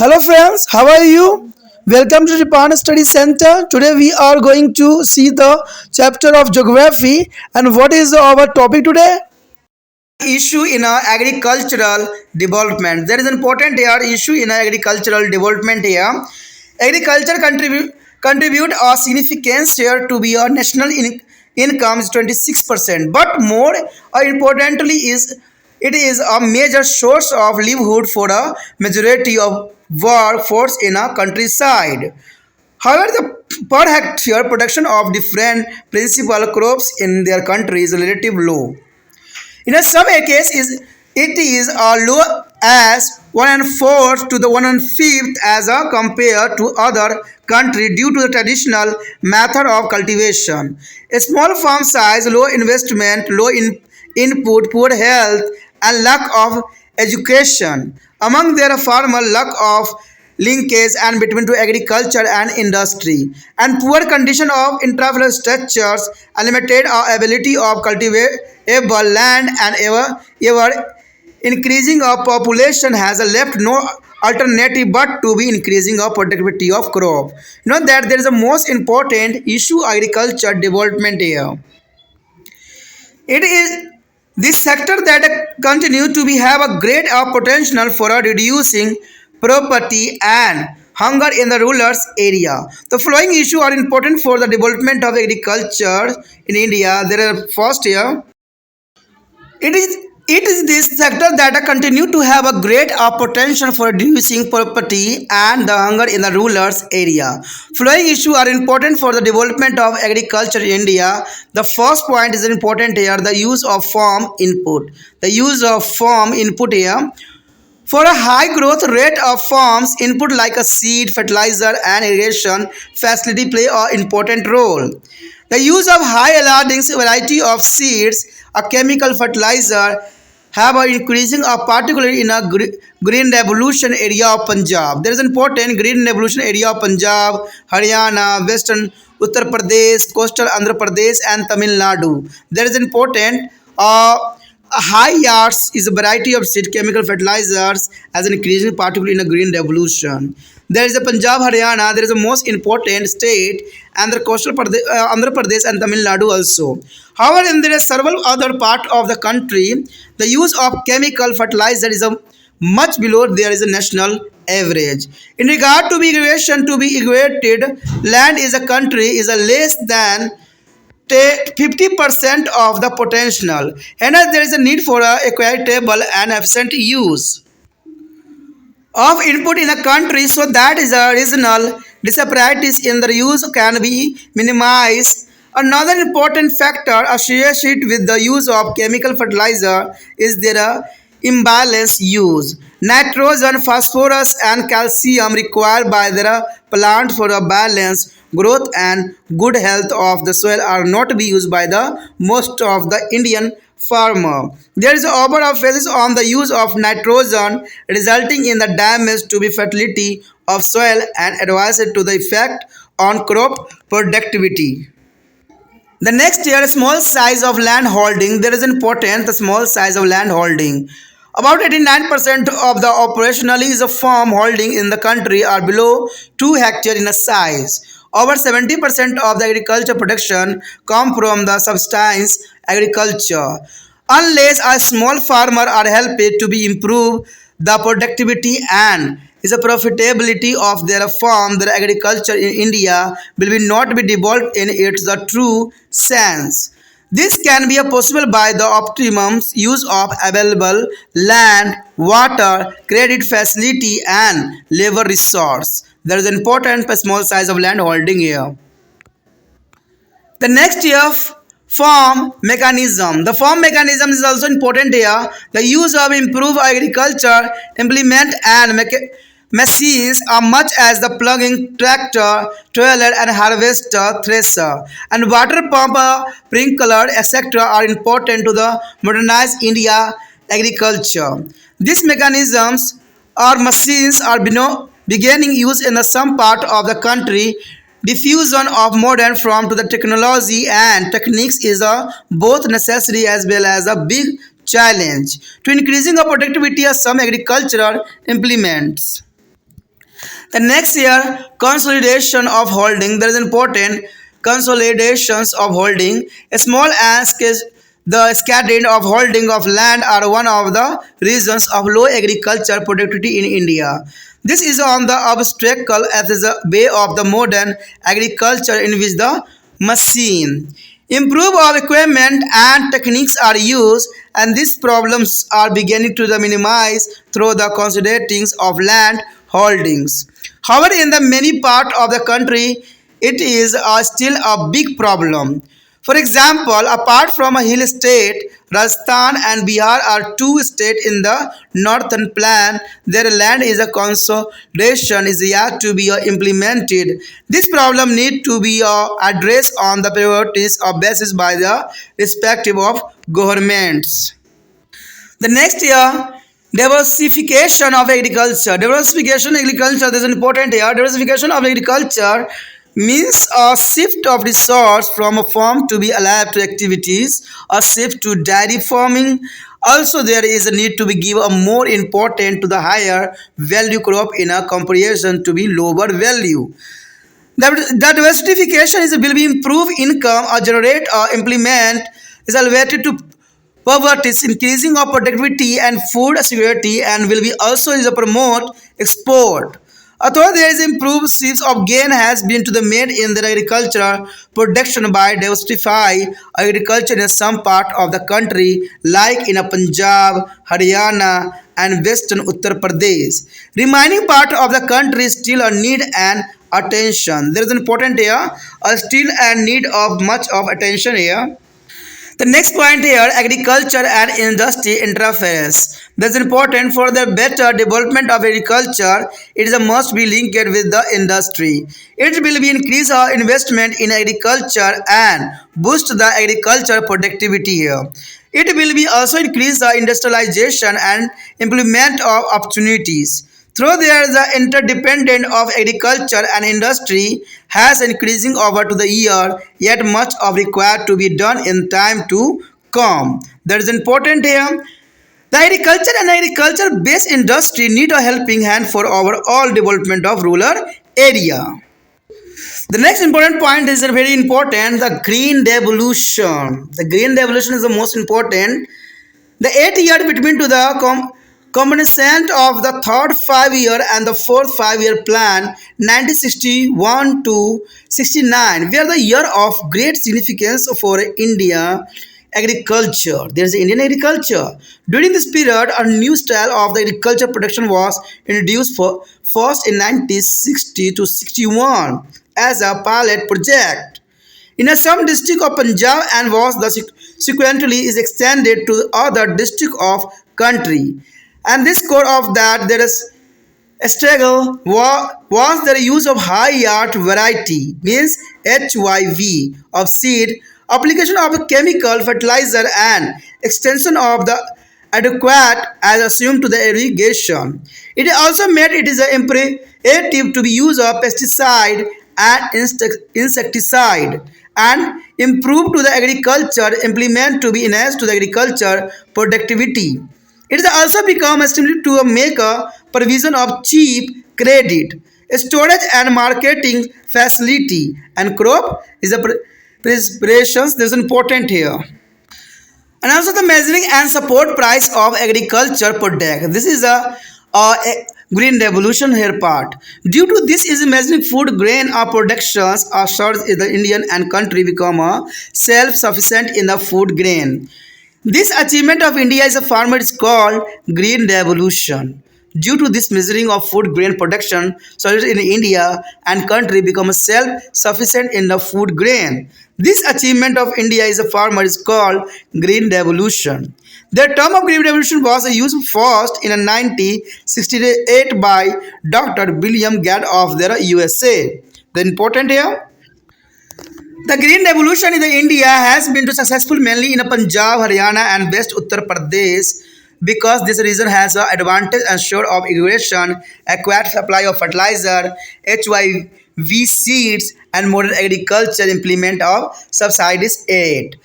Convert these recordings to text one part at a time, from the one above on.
Hello friends, how are you? Welcome to Japan Study Center. Today we are going to see the chapter of geography and what is our topic today? Issue in agricultural development. There is an important issue in agricultural development here. Agriculture contribute a significant share to be a national income is 26%. But more importantly is it is a major source of livelihood for a majority of workforce in a countryside. However, the per hectare production of different principal crops in their country is relatively low. In some cases, it is as low as 1 and 4 to the 1 and 5th as compared to other countries due to the traditional method of cultivation. A small farm size, low investment, low input, poor health, and lack of education. Among their farmer, lack of linkage and between to agriculture and industry, and poor condition of infrastructures, and limited ability of cultivable land, and ever increasing of population has left no alternative but to be increasing of productivity of crop. You know that there is a most important issue agriculture development here. It is this sector that continue to be have a great potential for reducing poverty and hunger in the rural area. The following issues are important for the development of agriculture in India. There are first here. It is it is this sector that continue to have a great potential for reducing poverty and the hunger in the rural area. Following issues are important for the development of agriculture in India. The first point is important here: the use of farm input. The use of farm input here. For a high growth rate of farms, input like a seed, fertilizer, and irrigation facility play an important role. The use of high yielding variety of seeds, a chemical fertilizer, have an increasing particularly in a green revolution area of Punjab. There is an important green revolution area of Punjab, Haryana, Western Uttar Pradesh, coastal Andhra Pradesh, and Tamil Nadu. There is important high yards is a variety of seed chemical fertilizers as an increasing particularly in a green revolution. There is a Punjab, Haryana. There is a most important state, and the coastal Andhra Pradesh and Tamil Nadu also. However, in there are several other part of the country, the use of chemical fertilizer is a much below there is a national average. In regard to irrigation, to be irrigated land is a country is a less than 50% of the potential. Hence, there is a need for a equitable and efficient use of input in a country so that is a regional disparities in the use can be minimized. Another important factor associated with the use of chemical fertilizer is their imbalanced use. Nitrogen, phosphorus, and calcium required by the plant for a balanced growth and good health of the soil are not be used by the most of the Indian farmer. There is overemphasis on the use of nitrogen, resulting in the damage to the fertility of soil and advised to the effect on crop productivity. The next year, small size of land holding. There is important the small size of land holding. About 89% of the operationally is a farm holding in the country are below 2 hectares in a size. Over 70% of the agriculture production come from the subsistence agriculture. Unless a small farmer are helped to be improve the productivity and is the profitability of their farm, their agriculture in India will be not be developed in its the true sense. This can be possible by the optimum use of available land, water, credit facility, and labor resource. There is an important small size of land holding here. The next year, farm mechanism. The farm mechanism is also important here. The use of improved agriculture implement and machines are much as the plugging tractor, trailer, and harvester, thresher, and water pump, sprinkler, etc. are important to the modernized India agriculture. These mechanisms or machines are beginning use in some part of the country. Diffusion of modern form to the technology and techniques is a both necessary as well as a big challenge to increasing the productivity of some agricultural implements. The next year, consolidation of holding. There is important consolidations of holding. A small and the scattering of holding of land are one of the reasons of low agriculture productivity in India. This is on the obstacle as a way of the modern agriculture in which the machine improve of equipment and techniques are used, and these problems are beginning to minimize through the consolidating of land holdings. However, in the many part of the country, it is still a big problem. For example, apart from a hill state, Rajasthan and Bihar are two states in the northern plan. Their land is a consolidation is yet to be implemented. This problem need to be addressed on the priorities of basis by the respective of governments. The next year, diversification of agriculture. Diversification of agriculture, this is important here. Diversification of agriculture means a shift of resource from a farm to be alive to activities, a shift to dairy farming. Also, there is a need to be give a more important to the higher value crop in a comparison to be lower value. The diversification is will be improve income or generate or implement is related to poverty, increasing of productivity and food security, and will be also is a promote export. Although there is improved shifts of gain has been to the made in the agricultural production by diversify agriculture in some part of the country like in a Punjab, Haryana and western Uttar Pradesh. Remaining part of the country still a need and attention. There is an important here, a still and need of much of attention here. The next point here, agriculture and industry interference. That's important for the better development of agriculture. It is a must be linked with the industry. It will be increase our investment in agriculture and boost the agriculture productivity here. It will be also increase the industrialization and implement of opportunities. Through there, the interdependence of agriculture and industry has increasing over to the year, yet much of required to be done in time to come. That is important here. The agriculture and agriculture-based industry need a helping hand for overall development of rural area. The next important point is very important, the green revolution. The green revolution is the most important. The 8 year between to the combination of the third 5 year and the fourth 5 year plan 1961 to 69 were the year of great significance for India agriculture. There is Indian agriculture. During this period, a new style of the agriculture production was introduced for first in 1960 to 61 as a pilot project in a some district of Punjab and was the sequentially is extended to other district of country. And this core of that there is a struggle was the use of high yield variety means HYV of seed, application of a chemical fertilizer and extension of the adequate as assumed to the irrigation. It also made it is imperative to be use of pesticide and insecticide and improve to the agriculture implement to be enhanced to the agriculture productivity. It has also become estimated to make a provision of cheap credit, storage and marketing facility, and crop is a preparations. This is important here. And also the measuring and support price of agriculture product. This is a green revolution here part. Due to this is measuring food grain productions are surge in the Indian and country become a self-sufficient in the food grain. This achievement of India as a farmer is called green revolution. Due to this measuring of food grain production, surge in India and country become self-sufficient in the food grain. This achievement of India as a farmer is called green revolution. The term of green revolution was used first in 1968 by Dr. William Gadd of the USA. The important here. The Green Revolution in the India has been successful mainly in Punjab, Haryana and West Uttar Pradesh because this region has an advantage assured of irrigation, adequate supply of fertilizer, HYV seeds and modern agriculture implement of subsidies aid.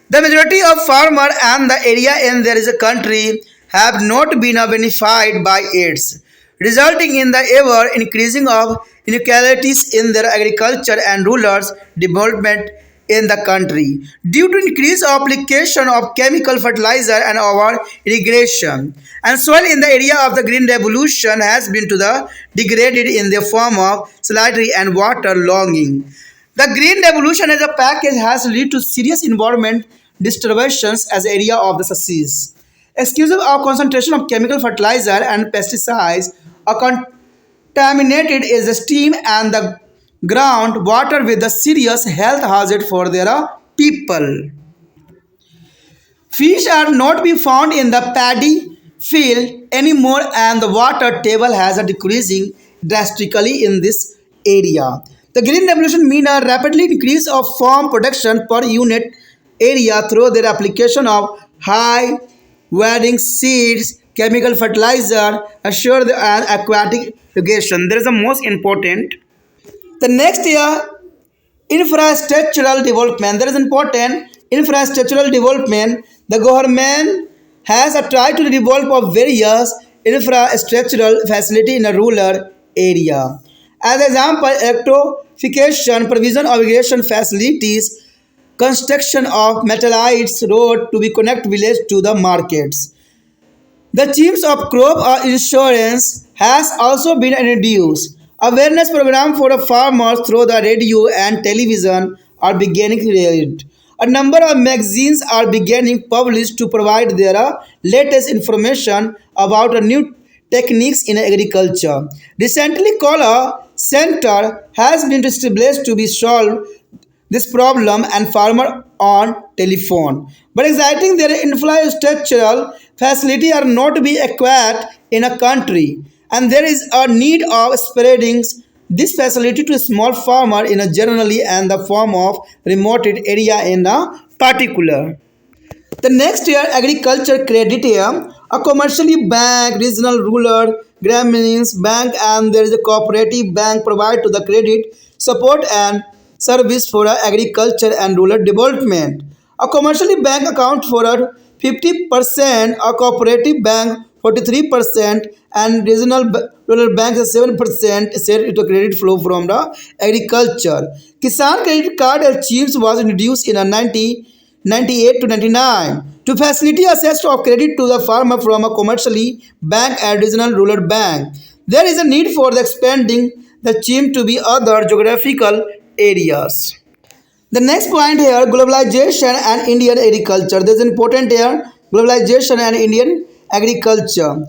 The majority of farmers and the area in there is a country have not been benefited by it. resulting in the ever increasing of inequalities in their agriculture and rural development in the country due to increased application of chemical fertilizer and over irrigation and soil in the area of the green revolution has been to the degraded in the form of salinity and water logging. The green revolution as a package has led to serious environment disturbances as area of the success. Exclusive of concentration of chemical fertilizer and pesticides are contaminated is the steam and the ground water with a serious health hazard for their people. Fish are not be found in the paddy field anymore and the water table has a decreasing drastically in this area. The green revolution mean a rapidly increase of farm production per unit area through their application of high wearing seeds, chemical fertilizer, assured and aquatic irrigation. There is the most important. The next year infrastructural development. There is important infrastructural development. The government has tried to develop of various infrastructural facility in a rural area. As example, electrification, provision of irrigation facilities, construction of metallized road to be connect village to the markets. The themes of crop insurance has also been introduced. Awareness program for the farmers through the radio and television are beginning created. A number of magazines are beginning published to provide their latest information about new techniques in agriculture. Recently, called a center has been established to be solved this problem and farmer on telephone. But exciting their infrastructural facility are not to be acquired in a country and there is a need of spreading this facility to small farmer in a generally and the form of remote area in a particular. The next year, agriculture credit here, a commercially bank, regional rural, Grameen's bank, and there is a cooperative bank provide to the credit support and service for agriculture and rural development. A commercially bank account for 50%, a cooperative bank 43%, and rural banks 7% set to credit flow from the agriculture. Kisan credit card schemes was introduced in a 98 to 99 to facilitate access of credit to the farmer from a commercially bank and regional rural bank. There is a need for the expanding the scheme to be other geographical areas. The next point here, globalization and Indian agriculture. This is important here, globalization and Indian agriculture.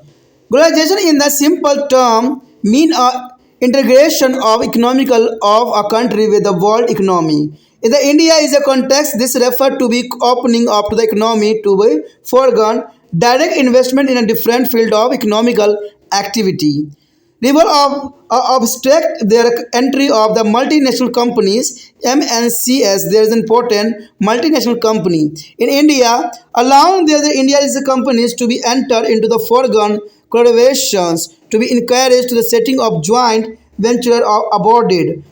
Globalization in the simple term mean a integration of economical of a country with the world economy. In the India is a context, this refer to be opening up to the economy to be foregone direct investment in a different field of economical activity. Rival of obstruct their entry of the multinational companies MNCs. There is important multinational company in India, allowing the India is the companies to be entered into the foregone collaborations to be encouraged to the setting of joint venture or aborted,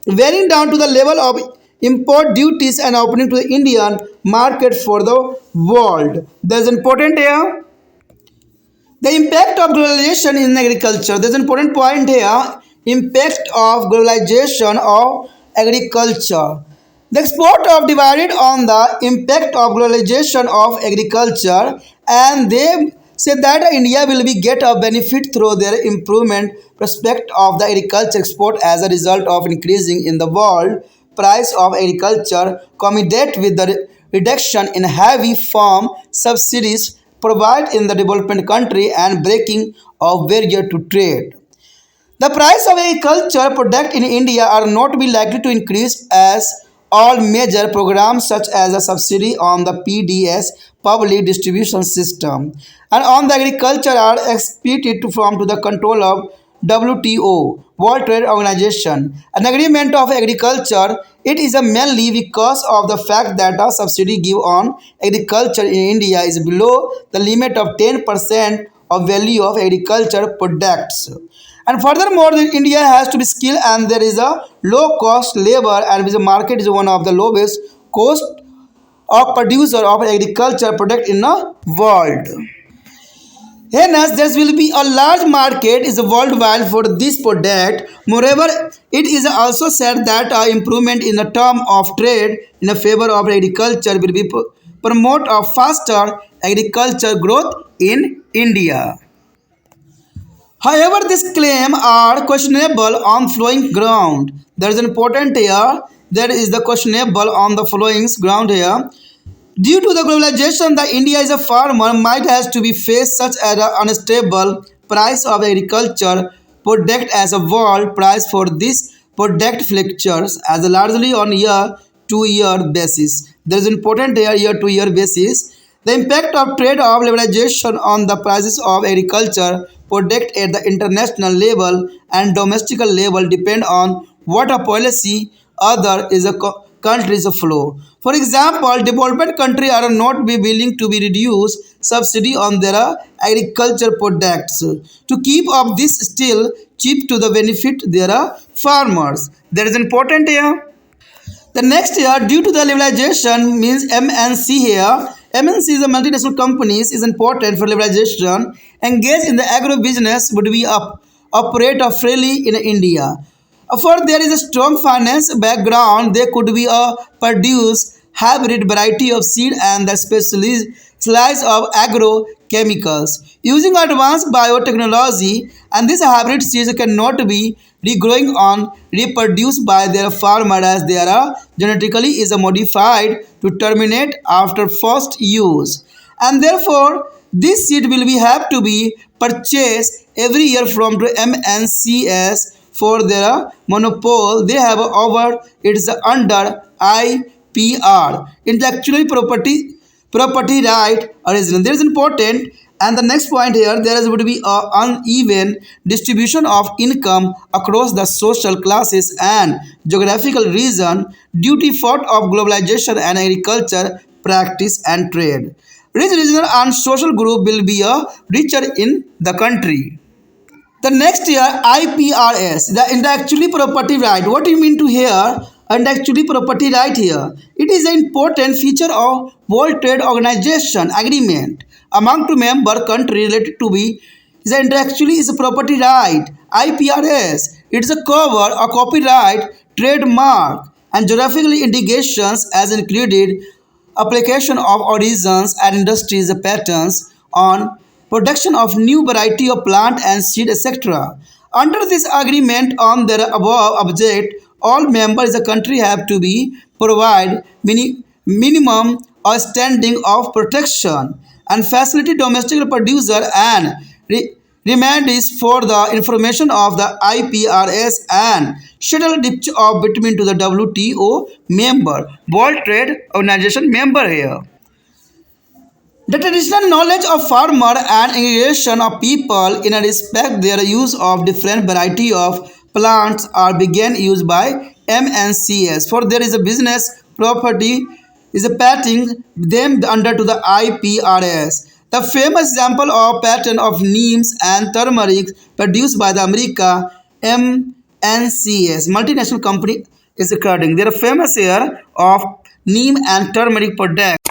varying down to the level of import duties and opening to the Indian market for the world. There is important here. The impact of globalization in agriculture. There's an important point here. Impact of globalization of agriculture. The export of divided on the impact of globalization of agriculture, and they say that India will be get a benefit through their improvement prospect of the agriculture export as a result of increasing in the world price of agriculture, combined with the reduction in heavy farm subsidies provided in the development country and breaking of barrier to trade. The price of agriculture product in India are not be likely to increase as all major programs such as a subsidy on the PDS public distribution system and on the agriculture are expected to from to the control of WTO, World Trade Organization. An agreement of agriculture, it is a mainly because of the fact that a subsidy give on agriculture in India is below the limit of 10% of value of agriculture products. And furthermore, India has to be skilled and there is a low cost labor and the market is one of the lowest cost of producer of agriculture product in the world. Hence, there will be a large market is worldwide for this product. Moreover, it is also said that improvement in the term of trade in the favor of agriculture will be promote a faster agriculture growth in India. However, these claims are questionable on flowing ground. There is an important here. There is the questionable on the flowing ground here. Due to the globalization, the India is a farmer might has to be faced such as an unstable price of agriculture product as a world price for this product fluctuates as a largely on year to year basis. There is important year to year basis. The impact of trade of liberalization on the prices of agriculture product at the international level and domestic level depend on what a policy other is a country's flow. For example, developed countries are not be willing to be reduce subsidy on their agriculture products to keep up this still cheap to the benefit their farmers. That is important here. The next year, due to the liberalization, means MNC here. MNC is a multinational companies is important for liberalization. Engaged in the agro business would be operate freely in India. For there is a strong finance background, there could be a produce hybrid variety of seed and the specialized of agrochemicals using advanced biotechnology, and this hybrid seeds cannot be regrowing on reproduced by their farmer as they are genetically is modified to terminate after first use, and therefore this seed will be have to be purchased every year from the MNCs for their monopoly they have over it's under IPR intellectual property right original. There is important, and the next point here there is would be a uneven distribution of income across the social classes and geographical region due to effort of globalization and agriculture practice and trade. Rich regional and social group will be a richer in the country. The next year, IPRS, the intellectually property right. What do you mean to hear intellectually property right here? It is an important feature of World Trade Organization agreement among two member countries related to be the intellectually is a property right. IPRS. It is a cover, a copyright, trademark, and geographical indications as included application of origins and industries patterns on production of new variety of plant and seed etc. Under this agreement on their above object, all members of the country have to be provide minimum or standing of protection and facility domestic producer and remand is for the information of the IPRS and shuttle ditch of between to the WTO member, World Trade Organization member here. The traditional knowledge of farmer and irrigation of people in a respect their use of different variety of plants are began used by MNCs. For there is a business property is a patenting them under to the IPRS. The famous example of patent of neems and turmeric produced by the America MNCs multinational company is occurring. They are famous here of neem and turmeric product.